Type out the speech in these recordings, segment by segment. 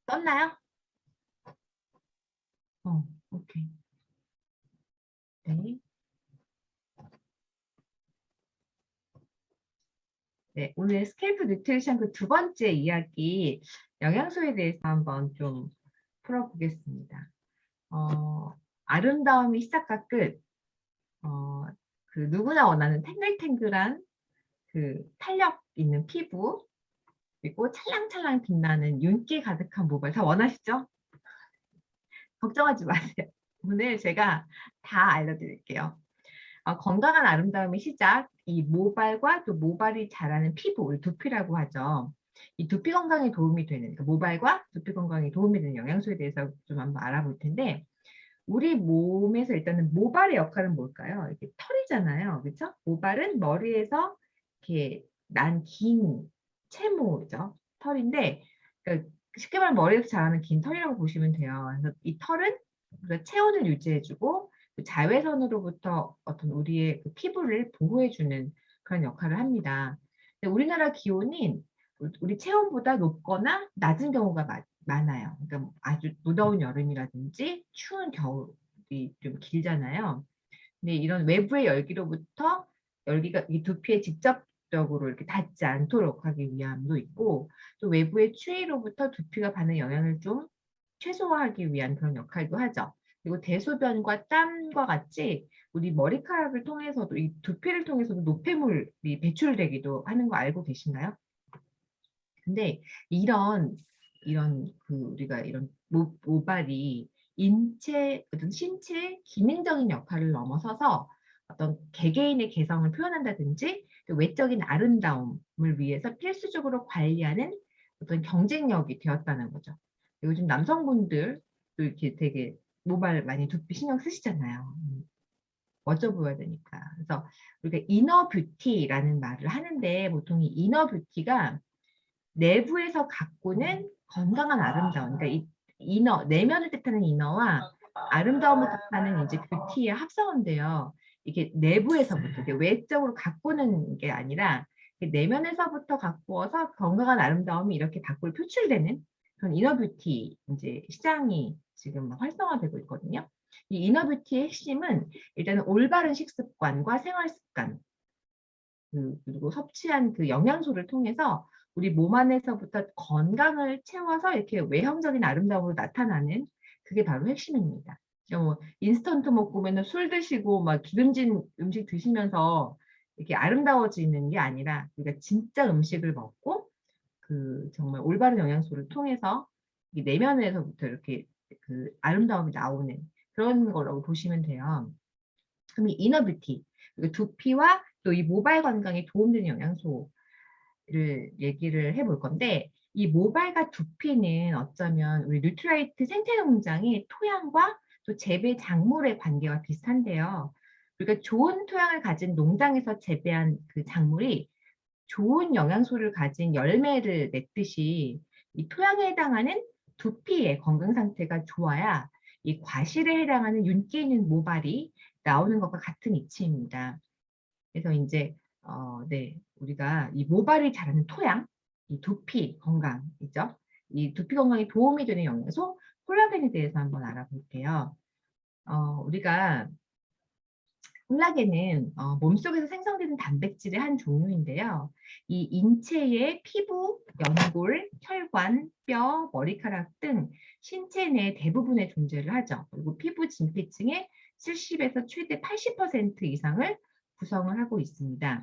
떴나요? 오케이. 네. 네, 오늘 스케이프 뉴트리션 그 두 번째 이야기 영양소에 대해서 한번 좀 풀어보겠습니다. 아름다움이 시작과 끝, 어, 그 누구나 원하는 탱글탱글한 그 탄력 있는 피부, 그리고 찰랑찰랑 빛나는 윤기 가득한 모발 다 원하시죠? 걱정하지 마세요. 오늘 제가 다 알려드릴게요. 건강한 아름다움의 시작, 이 모발과 또 모발이 자라는 피부, 우리 두피라고 하죠. 이 두피 건강에 도움이 되는, 그러니까 모발과 두피 건강에 도움이 되는 영양소에 대해서 좀 한번 알아볼 텐데, 우리 몸에서 일단은 모발의 역할은 뭘까요? 이렇게 털이잖아요. 그렇죠? 모발은 머리에서 이렇게 난 긴 채모죠. 털인데, 그러니까 쉽게 말하면 머리에서 자라는 긴 털이라고 보시면 돼요. 그래서 이 털은 우리가 체온을 유지해주고 그 자외선으로부터 어떤 우리의 그 피부를 보호해주는 그런 역할을 합니다. 근데 우리나라 기온이 우리 체온보다 높거나 낮은 경우가 많아요. 그러니까 아주 무더운 여름이라든지 추운 겨울이 좀 길잖아요. 근데 이런 외부의 열기로부터 열기가 이 두피에 직접적으로 이렇게 닿지 않도록 하기 위함도 있고, 또 외부의 추위로부터 두피가 받는 영향을 좀 최소화하기 위한 그런 역할도 하죠. 그리고 대소변과 땀과 같이 우리 머리카락을 통해서도 이 두피를 통해서도 노폐물이 배출되기도 하는 거 알고 계신가요? 근데 이런 그 우리가 이런 모발이 어떤 신체 기능적인 역할을 넘어서서 어떤 개개인의 개성을 표현한다든지 외적인 아름다움을 위해서 필수적으로 관리하는 어떤 경쟁력이 되었다는 거죠. 요즘 남성분들도 이렇게 되게 모발 많이 두피 신경 쓰시잖아요. 멋져 보여야 되니까. 그래서 우리가 이너 뷰티라는 말을 하는데 보통 이 이너 뷰티가 내부에서 가꾸는 건강한 아름다움, 그러니까 이 이너, 내면을 뜻하는 이너와 아름다움을 뜻하는 이제 뷰티의 합성어인데요. 이게 내부에서부터, 이게 외적으로 가꾸는 게 아니라 내면에서부터 가꾸어서 건강한 아름다움이 이렇게 밖으로 표출되는 그런 이너 뷰티 이제 시장이 지금 활성화되고 있거든요. 이 이너 뷰티의 핵심은 일단은 올바른 식습관과 생활 습관, 그리고 섭취한 그 영양소를 통해서 우리 몸 안에서부터 건강을 채워서 이렇게 외형적인 아름다움으로 나타나는 그게 바로 핵심입니다. 뭐 인스턴트 먹으면 술 드시고 막 기름진 음식 드시면서 이렇게 아름다워지는 게 아니라 우리가 진짜 음식을 먹고 그 정말 올바른 영양소를 통해서 이 내면에서부터 이렇게 그 아름다움이 나오는 그런 거라고 보시면 돼요. 그럼 이 이너 뷰티, 두피와 또 이 모발 건강에 도움되는 영양소를 얘기를 해볼 건데, 이 모발과 두피는 어쩌면 우리 뉴트라이트 생태농장의 토양과 또 재배 작물의 관계와 비슷한데요. 그러니까 좋은 토양을 가진 농장에서 재배한 그 작물이 좋은 영양소를 가진 열매를 맺듯이 이 토양에 해당하는 두피의 건강 상태가 좋아야 이 과실에 해당하는 윤기 있는 모발이 나오는 것과 같은 이치입니다. 그래서 이제 네, 우리가 이 모발이 자라는 토양, 이 두피 건강이죠. 이 두피 건강에 도움이 되는 영양소 콜라겐에 대해서 한번 알아볼게요. 우리가 콜라겐은 몸속에서 생성되는 단백질의 한 종류인데요. 이 인체의 피부, 연골, 혈관, 뼈, 머리카락 등 신체 내 대부분에 존재를 하죠. 그리고 피부 진피층의 70에서 최대 80% 이상을 구성을 하고 있습니다.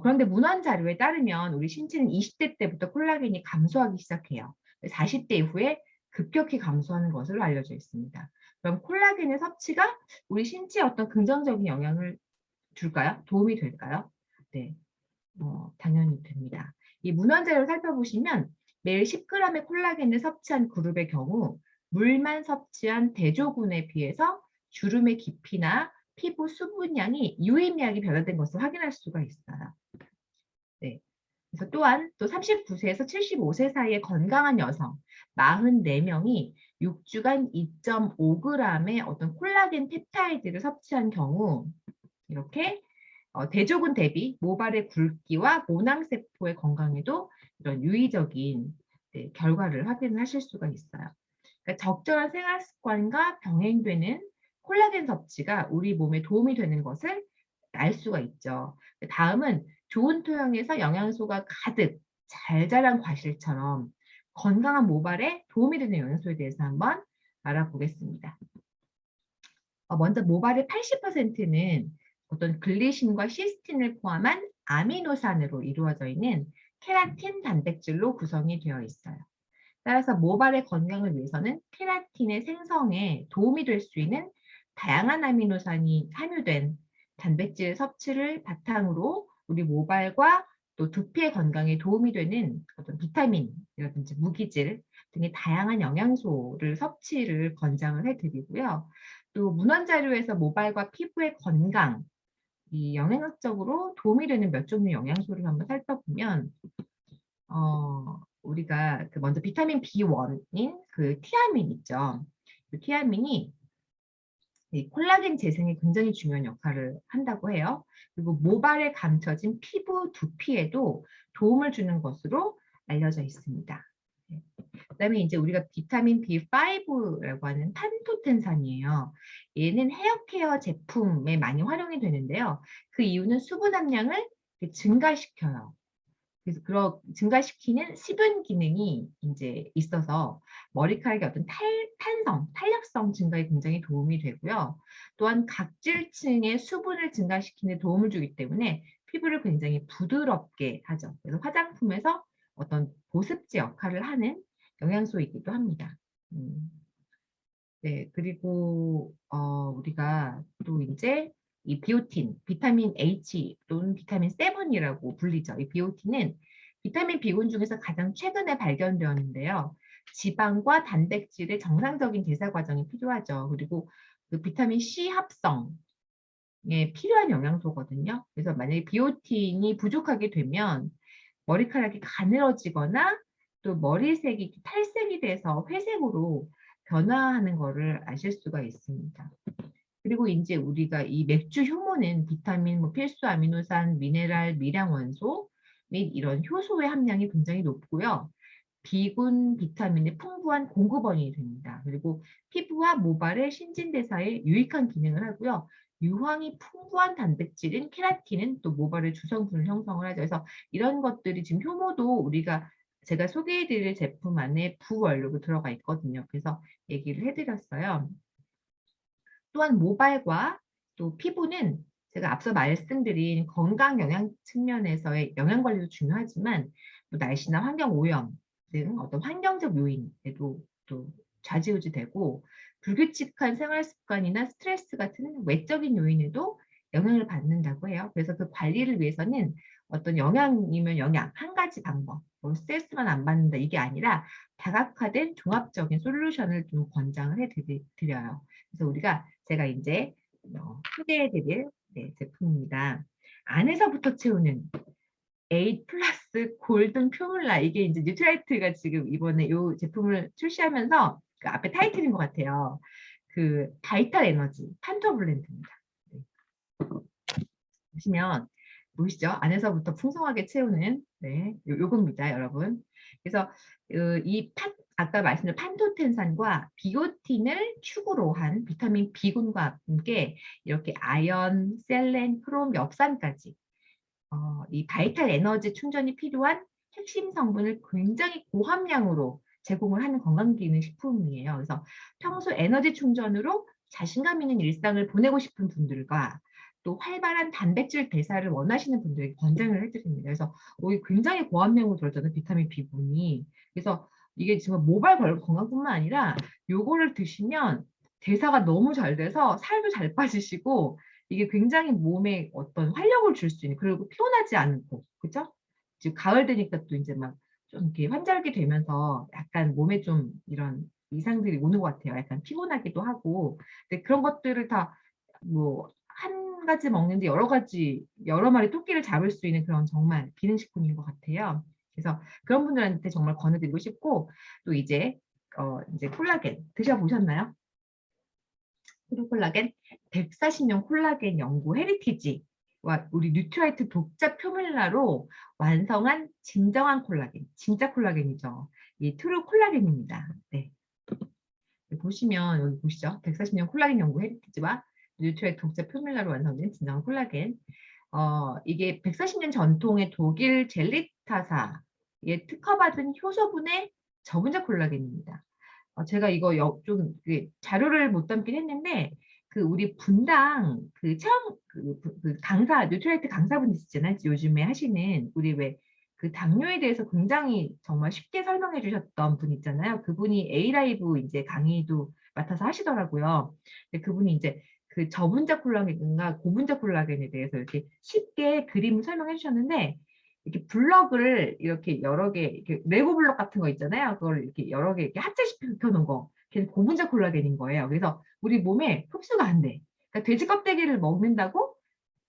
그런데 문헌 자료에 따르면 우리 신체는 20대 때부터 콜라겐이 감소하기 시작해요. 40대 이후에 급격히 감소하는 것으로 알려져 있습니다. 그럼 콜라겐의 섭취가 우리 신체에 어떤 긍정적인 영향을 줄까요? 도움이 될까요? 네, 당연히 됩니다. 이 문헌 자료를 살펴보시면 매일 10g의 콜라겐을 섭취한 그룹의 경우 물만 섭취한 대조군에 비해서 주름의 깊이나 피부 수분량이 유의미하게 변화된 것을 확인할 수가 있어요. 네. 그래서 또한 또 39세에서 75세 사이의 건강한 여성 44명이 6주간 2.5g의 어떤 콜라겐 펩타이드를 섭취한 경우 이렇게 대조군 대비 모발의 굵기와 모낭세포의 건강에도 이런 유의적인 네, 결과를 확인하실 수가 있어요. 그러니까 적절한 생활 습관과 병행되는 콜라겐 섭취가 우리 몸에 도움이 되는 것을 알 수가 있죠. 다음은 좋은 토양에서 영양소가 가득 잘 자란 과실처럼 건강한 모발에 도움이 되는 영양소에 대해서 한번 알아보겠습니다. 먼저 모발의 80%는 어떤 글리신과 시스틴을 포함한 아미노산으로 이루어져 있는 케라틴 단백질로 구성이 되어 있어요. 따라서 모발의 건강을 위해서는 케라틴의 생성에 도움이 될 수 있는 다양한 아미노산이 함유된 단백질 섭취를 바탕으로 우리 모발과 또 두피의 건강에 도움이 되는 어떤 비타민이라든지 무기질 등의 다양한 영양소를 섭취를 권장을 해드리고요. 또 문헌 자료에서 모발과 피부의 건강, 이 영양학적으로 도움이 되는 몇 종류의 영양소를 한번 살펴보면 우리가 그 먼저 비타민 B1인 그 티아민 있죠. 그 티아민이 이 콜라겐 재생에 굉장히 중요한 역할을 한다고 해요. 그리고 모발에 감춰진 피부 두피에도 도움을 주는 것으로 알려져 있습니다. 그다음에 이제 우리가 비타민 B5라고 하는 판토텐산이에요. 얘는 헤어케어 제품에 많이 활용이 되는데요. 그 이유는 수분 함량을 증가시켜요. 그래서 증가시키는 수분 기능이 이제 있어서 머리카락의 어떤 탄력성 증가에 굉장히 도움이 되고요. 또한 각질층의 수분을 증가시키는 데 도움을 주기 때문에 피부를 굉장히 부드럽게 하죠. 그래서 화장품에서 어떤 보습제 역할을 하는 영양소이기도 합니다. 네, 그리고 우리가 또 이제 이 비오틴, 비타민 H 또는 비타민 7이라고 불리죠. 이 비오틴은 비타민 B군 중에서 가장 최근에 발견되었는데요. 지방과 단백질의 정상적인 대사 과정이 필요하죠. 그리고 그 비타민 C 합성에 필요한 영양소거든요. 그래서 만약에 비오틴이 부족하게 되면 머리카락이 가늘어지거나 또 머리색이 탈색이 돼서 회색으로 변화하는 거를 아실 수가 있습니다. 그리고 이제 우리가 이 맥주 효모는 비타민, 필수 아미노산, 미네랄, 미량 원소 및 이런 효소의 함량이 굉장히 높고요. B군 비타민의 풍부한 공급원이 됩니다. 그리고 피부와 모발의 신진대사에 유익한 기능을 하고요. 유황이 풍부한 단백질인 케라틴은 또 모발의 주성분을 형성을 하죠. 그래서 이런 것들이 지금 효모도 우리가 제가 소개해드릴 제품 안에 부원료로 들어가 있거든요. 그래서 얘기를 해드렸어요. 또한 모발과 또 피부는 제가 앞서 말씀드린 건강 영양 측면에서의 영양 관리도 중요하지만 또 날씨나 환경 오염 등 어떤 환경적 요인에도 또 좌지우지되고 불규칙한 생활 습관이나 스트레스 같은 외적인 요인에도 영향을 받는다고 해요. 그래서 그 관리를 위해서는 어떤 영양이면 영양 한 가지 방법, 뭐 스트레스만 안 받는다 이게 아니라 다각화된 종합적인 솔루션을 좀 권장을 해드려요. 그래서 제가 이제 소개해드릴 제품입니다. 안에서부터 채우는 A 플러스 골든 표물라 이게 이제 뉴트라이트가 지금 이번에 이 제품을 출시하면서 그 앞에 타이틀인 것 같아요. 그 바이탈 에너지 판토 블렌드입니다. 네. 보시면 보이시죠? 안에서부터 풍성하게 채우는 요겁니다, 여러분. 그래서 아까 말씀드린 판토텐산과 비오틴을 축으로 한 비타민 B군과 함께 이렇게 아연, 셀렌, 크롬, 엽산까지 이 바이탈 에너지 충전이 필요한 핵심 성분을 굉장히 고함량으로 제공을 하는 건강기능식품이에요. 그래서 평소 에너지 충전으로 자신감 있는 일상을 보내고 싶은 분들과 또 활발한 단백질 대사를 원하시는 분들에게 권장을 해드립니다. 그래서 굉장히 고함량으로 들어있잖아요. 비타민 B군이. 그래서 이게 지금 모발 건강뿐만 아니라 요거를 드시면 대사가 너무 잘 돼서 살도 잘 빠지시고 이게 굉장히 몸에 어떤 활력을 줄 수 있는 그리고 피곤하지 않고 그죠? 지금 가을 되니까 또 이제 막 좀 이렇게 환절기 되면서 약간 몸에 좀 이런 이상들이 오는 것 같아요. 약간 피곤하기도 하고 근데 그런 것들을 다 뭐 한 가지 먹는데 여러 마리 토끼를 잡을 수 있는 그런 정말 기능식품인 것 같아요. 그래서 그런 분들한테 정말 권해드리고 싶고 또 이제 콜라겐 드셔보셨나요? 콜라겐 140년 콜라겐 연구 헤리티지 우리 뉴트라이트 독자 표밀라로 완성한 진정한 콜라겐, 진짜 콜라겐이죠. 이 트루 콜라겐입니다. 네. 보시면 여기 보시죠. 140년 콜라겐 연구 헤리티지와 뉴트라이트 독자 표밀라로 완성된 진정한 콜라겐. 이게 140년 전통의 독일 젤리타사에 특허받은 효소분의 저분자 콜라겐입니다. 제가 이거 좀 자료를 못 담긴 했는데 그 우리 분당 그 체험 그 강사 뉴트라이트 강사분 있잖아요. 요즘에 하시는 우리 왜 그 당뇨에 대해서 굉장히 정말 쉽게 설명해 주셨던 분 있잖아요. 그분이 A라이브 이제 강의도 맡아서 하시더라고요. 근데 그분이 이제 그 저분자 콜라겐과 고분자 콜라겐에 대해서 이렇게 쉽게 그림을 설명해 주셨는데 이렇게 블럭을 이렇게 여러 개 이렇게 레고 블럭 같은 거 있잖아요. 그걸 이렇게 여러 개 이렇게 합체시켜 놓은 거. 걔는 고분자 콜라겐인 거예요. 그래서 우리 몸에 흡수가 안 돼. 그러니까 돼지 껍데기를 먹는다고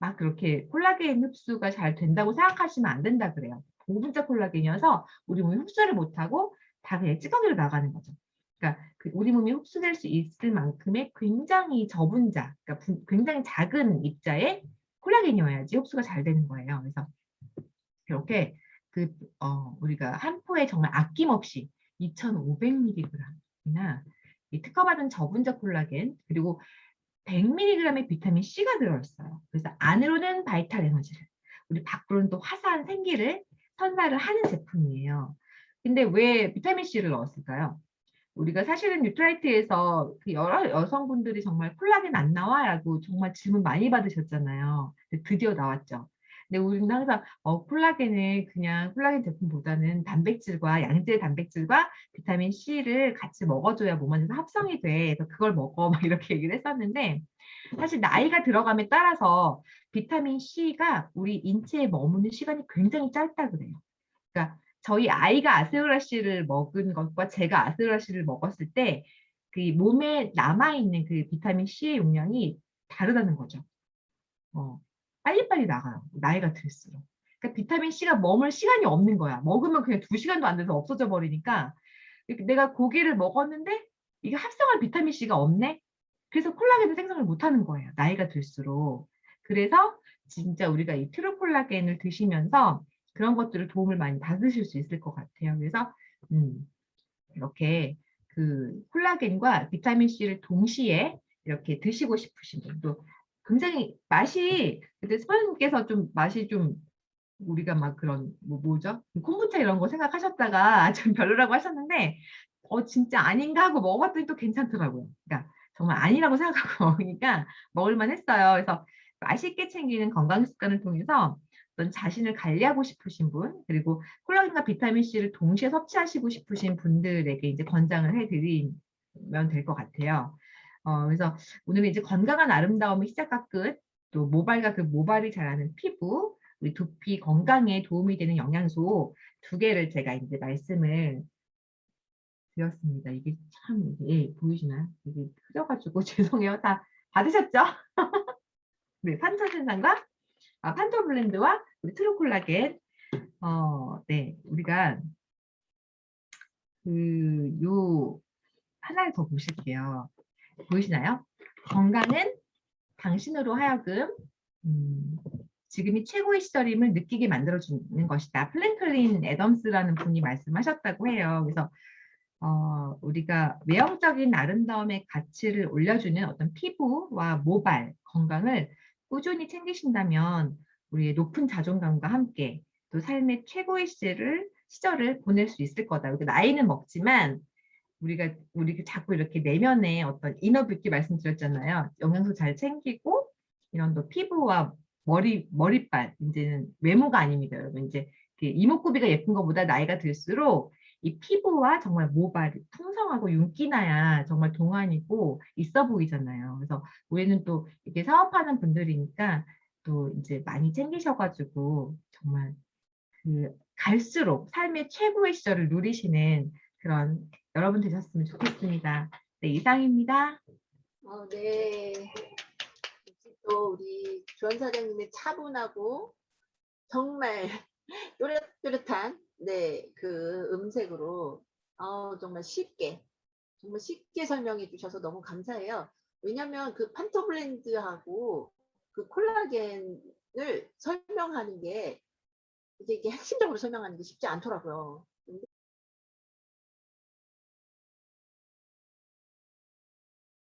막 그렇게 콜라겐 흡수가 잘 된다고 생각하시면 안 된다 그래요. 고분자 콜라겐이어서 우리 몸이 흡수를 못하고 다 그냥 찌꺼기로 나가는 거죠. 그러니까 우리 몸이 흡수될 수 있을 만큼의 굉장히 저분자, 그러니까 굉장히 작은 입자의 콜라겐이어야지 흡수가 잘 되는 거예요. 그래서 이렇게 우리가 한 포에 정말 아낌없이 2,500mg이나 특허받은 저분자 콜라겐 그리고 100mg의 비타민 C가 들어있어요. 그래서 안으로는 바이탈 에너지를, 우리 밖으로는 또 화사한 생기를 선사를 하는 제품이에요. 근데 왜 비타민 C를 넣었을까요? 우리가 사실은 뉴트라이트에서 그 여러 여성분들이 정말 콜라겐 안 나와라고 정말 질문 많이 받으셨잖아요. 드디어 나왔죠. 근데 우리는 항상 콜라겐을 그냥 콜라겐 제품보다는 단백질과 양질 단백질과 비타민 C를 같이 먹어줘야 몸 안에서 합성이 돼. 그래서 그걸 먹어 막 이렇게 얘기를 했었는데 사실 나이가 들어감에 따라서 비타민 C가 우리 인체에 머무는 시간이 굉장히 짧다 그래요. 그러니까 저희 아이가 아스로라씨를 먹은 것과 제가 아스로라씨를 먹었을 때 그 몸에 남아있는 그 비타민 C의 용량이 다르다는 거죠. 빨리빨리 나가요. 나이가 들수록. 그러니까 비타민 C가 머물 시간이 없는 거야. 먹으면 그냥 2시간도 안 돼서 없어져 버리니까 내가 고기를 먹었는데 이게 합성할 비타민 C가 없네? 그래서 콜라겐을 생성을 못하는 거예요. 나이가 들수록. 그래서 진짜 우리가 이 트루 콜라겐을 드시면서 그런 것들을 도움을 많이 받으실 수 있을 것 같아요. 그래서 이렇게 그 콜라겐과 비타민 C를 동시에 이렇게 드시고 싶으신 분도 굉장히 맛이 그때 스파님께서 좀 맛이 좀 우리가 막 그런 뭐죠? 콤부차 이런 거 생각하셨다가 좀 별로라고 하셨는데 진짜 아닌가 하고 먹어봤더니 또 괜찮더라고요. 그러니까 정말 아니라고 생각하고 먹으니까 먹을만 했어요. 그래서 맛있게 챙기는 건강 습관을 통해서 어떤 자신을 관리하고 싶으신 분, 그리고 콜라겐과 비타민 C를 동시에 섭취하시고 싶으신 분들에게 이제 권장을 해드리면 될 것 같아요. 그래서 오늘은 이제 건강한 아름다움의 시작과 끝, 또 모발과 그 모발이 자라는 피부, 우리 두피 건강에 도움이 되는 영양소 2개를 제가 이제 말씀을 드렸습니다. 이게 참, 예, 보이시나요? 이게 흐려가지고 죄송해요. 다 받으셨죠? 네, 판천생산과 판토블렌드와 우리 트루콜라겐. 네, 우리가 하나를 더 보실게요. 보이시나요? 건강은 당신으로 하여금 지금이 최고의 시절임을 느끼게 만들어주는 것이다. 플랭클린 애덤스라는 분이 말씀하셨다고 해요. 그래서 우리가 외형적인 아름다움의 가치를 올려주는 어떤 피부와 모발 건강을 꾸준히 챙기신다면 우리의 높은 자존감과 함께 또 삶의 최고의 시절을 보낼 수 있을 거다. 나이는 먹지만 우리가 자꾸 이렇게 내면에 어떤 이너 뷰티 말씀드렸잖아요. 영양소 잘 챙기고 이런 또 피부와 머리빨 이제는 외모가 아닙니다, 여러분. 이제 이목구비가 예쁜 것보다 나이가 들수록 이 피부와 정말 모발이 풍성하고 윤기 나야 정말 동안이고 있어 보이잖아요. 그래서 우리는 또 이렇게 사업하는 분들이니까 또 이제 많이 챙기셔가지고 정말 갈수록 삶의 최고의 시절을 누리시는 그런 여러분 되셨으면 좋겠습니다. 네, 이상입니다. 네. 또 우리 주원 사장님의 차분하고 정말 또렷또렷한 그 음색으로 정말 쉽게 설명해 주셔서 너무 감사해요. 왜냐면 그 판토블렌드하고 그 콜라겐 설명하는 게 이게 핵심적으로 설명하는 게 쉽지 않더라고요.